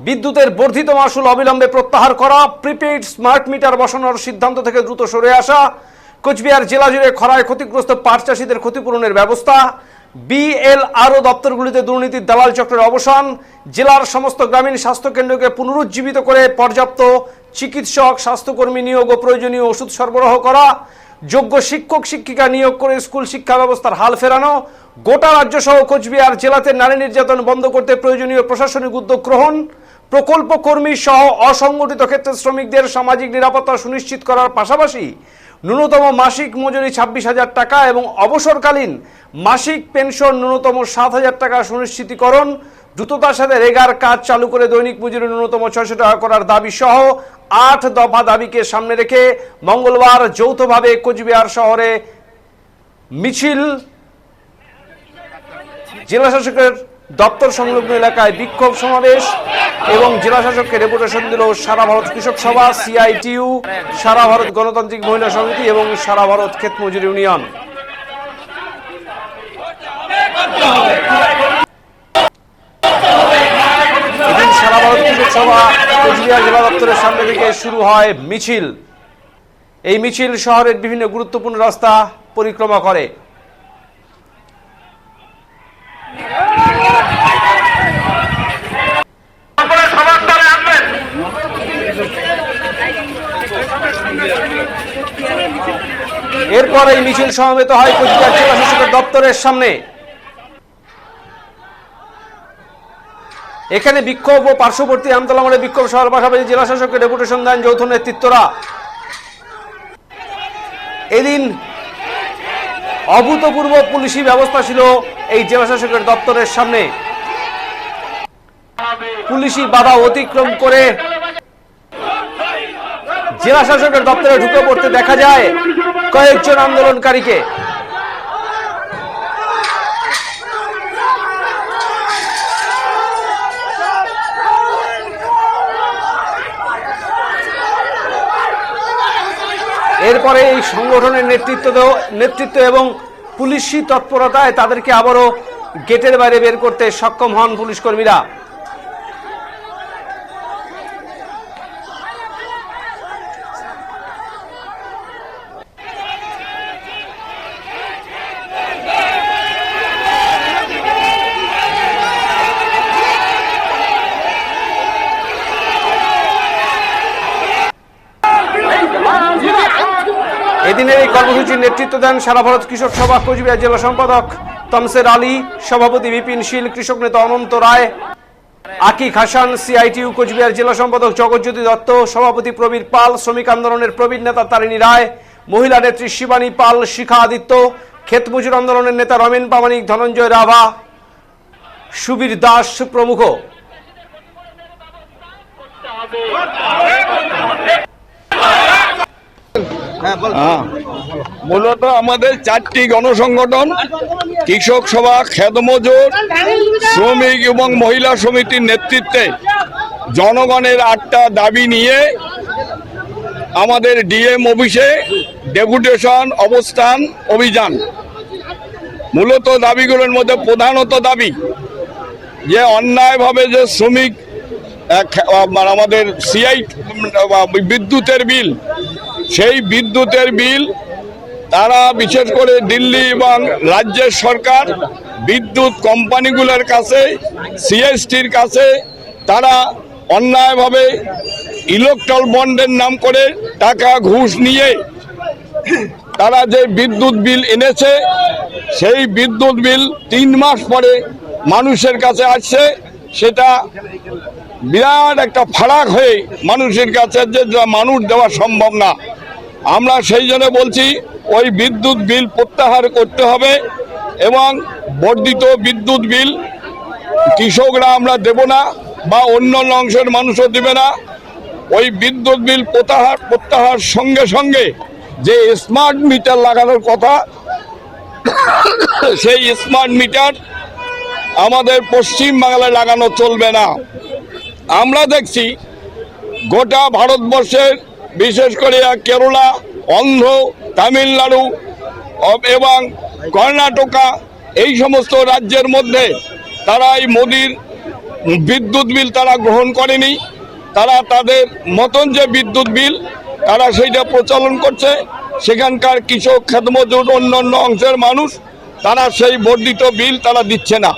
বিদ্যুতের বর্ধিত মাশুল অবিলম্বে প্রত্যাহার করা, প্রিপেইড স্মার্ট মিটার বসানোর সিদ্ধান্ত থেকে দ্রুত সরে আসা, কোচবিহার জেলা জুড়ে খরায় ক্ষতিগ্রস্ত পাট চাষিদের ক্ষতিপূরণের ব্যবস্থা, বিএলআরও দপ্তরগুলিতে দুর্নীতির দালাল চক্রের অবসান, জেলার সমস্ত গ্রামীণ স্বাস্থ্যকেন্দ্রকে পুনরুজ্জীবিত করে পর্যাপ্ত চিকিৎসক স্বাস্থ্যকর্মী নিয়োগ ও প্রয়োজনীয় ওষুধ সরবরাহ করা, যোগ্য শিক্ষক শিক্ষিকা নিয়োগ করে স্কুল শিক্ষা ব্যবস্থার হাল ফেরানো, গোটা রাজ্য সহ কোচবিহার জেলাতে নারী নির্যাতন বন্ধ করতে প্রয়োজনীয় প্রশাসনিক উদ্যোগ গ্রহণ, প্রকল্প কর্মী সহ অসংগঠিত ক্ষেত্রে শ্রমিকদের সামাজিক নিরাপত্তা সুনিশ্চিত করার পাশাপাশি ন্যূনতম মাসিক মজুরি 26,000 টাকা এবং অবসরকালীন মাসিক পেনশন ন্যূনতম 7,000 টাকা সুনিশ্চিতকরণ, দ্রুততার সাথে রেগার কাজ চালু করে দৈনিক মজুরি ন্যূনতম 600 টাকা করার দাবি সহ 8 দফা দাবিকে সামনে রেখে মঙ্গলবার যৌথভাবে কোচবিহার শহরে মিছিল, জেলাশাসকের দপ্তর সংলগ্ন এলাকায় বিক্ষোভ সমাবেশ এবং জেলাশাসককে ডেপুটেশন দিল সারা ভারত কৃষক সভা, সিআইটিইউ, সারা ভারত গণতান্ত্রিক মহিলা সমিতি এবং সারা ভারত ক্ষেত মজুর ইউনিয়ন। এদিন সারা ভারত কৃষক সভা কোচবিহার জেলা দপ্তরের সামনে থেকে শুরু হয় মিছিল। এই মিছিল শহরের বিভিন্ন গুরুত্বপূর্ণ রাস্তা পরিক্রমা করে। এরপর এই মিছিল সমবেত হয় কোচবিহার জেলা শাসকের দপ্তরের সামনে। এখানে বিক্ষোভ ও পার্শ্ববর্তী আমতলা মোড়ে বিক্ষোভ সভার পাশাপাশি জেলা শাসককে ডেপুটেশন দেন যৌথ নেতৃত্বরা। এদিন অভূতপূর্ব পুলিশি ব্যবস্থা ছিল এই জেলা শাসকের দপ্তরের সামনে। পুলিশি বাধা অতিক্রম করে জেলা শাসকের দপ্তরে ঢুকে পড়তে দেখা যায় কয়েকজন আন্দোলনকারীকে। এরপরে এই সংগঠনের নেতৃত্ব এবং পুলিশি তৎপরতায় তাদেরকে আবারও গেটের বাইরে বের করতে সক্ষম হন পুলিশ কর্মীরা। এদিনের এই কর্মসূচির নেতৃত্ব দেন সারা ভারত কৃষক সভা কোচবিহার জেলা সম্পাদক তমসের আলী, সভাপতি বিপিন শীল, কৃষক নেতা অনন্ত রায়, আকিক হাসান, সিআইটিইউ কোচবিহার জেলা সম্পাদক জগৎজ্যোতি দত্ত, সভাপতি প্রবীর পাল, শ্রমিক আন্দোলনের প্রবীণ নেতা তারিণী রায়, মহিলা নেত্রী শিবানী পাল, শিখা আদিত্য, ক্ষেত মজুর আন্দোলনের নেতা রমেন প্রামাণিক, ধনঞ্জয় রাভা, সুবীর দাস প্রমুখ। মূলত আমাদের 4টি গণসংগঠন কৃষক সভা, ক্ষেত মজুর, শ্রমিক এবং মহিলা সমিতির নেতৃত্বে জনগণের 8টা দাবি নিয়ে আমাদের ডিএম অফিসে ডেপুটেশন অবস্থান অভিযান। মূলত দাবিগুলোর মধ্যে প্রধানত দাবি যে অন্যায়ভাবে যে শ্রমিক আমাদের বিদ্যুতের বিল, সেই বিদ্যুতের বিল তারা বিশেষ করে দিল্লি এবং রাজ্যের সরকার বিদ্যুৎ কোম্পানিগুলোর কাছে, সিএসটির কাছে তারা অন্যায়ভাবে ইলেকট্রাল বন্ডের নাম করে টাকা ঘুষ নিয়ে তারা যে বিদ্যুৎ বিল এনেছে, সেই বিদ্যুৎ বিল 3 মাস পরে মানুষের কাছে আসছে। সেটা বিরাট একটা ফারাক হয়ে মানুষের কাছে যে মানুষ দেওয়া সম্ভব না। আমরা সেই জন্য বলছি ওই বিদ্যুৎ বিল প্রত্যাহার করতে হবে এবং বর্ধিত বিদ্যুৎ বিল কৃষকরা আমরা দেব না বা অন্য অংশের মানুষও দেবে না। ওই বিদ্যুৎ বিল প্রত্যাহার সঙ্গে সঙ্গে যে স্মার্ট মিটার লাগানোর কথা, সেই স্মার্ট মিটার আমাদের পশ্চিম বাংলায় লাগানো চলবে না। আমরা দেখছি গোটা ভারতবর্ষের বিশেষ করে কেরালা, অন্ধ্র, তামিলনাড়ু এবং কর্ণাটকা এই সমস্ত রাজ্যের মধ্যে তারা এই মোদির বিদ্যুৎ বিল তারা গ্রহণ করেনি। তারা তাদের মতন যে বিদ্যুৎ বিল তারা সেইটা প্রচলন করছে। সেখানকার কৃষক, খেতমজুর, অন্যান্য অংশের মানুষ তারা সেই বর্ধিত বিল তারা দিচ্ছে না।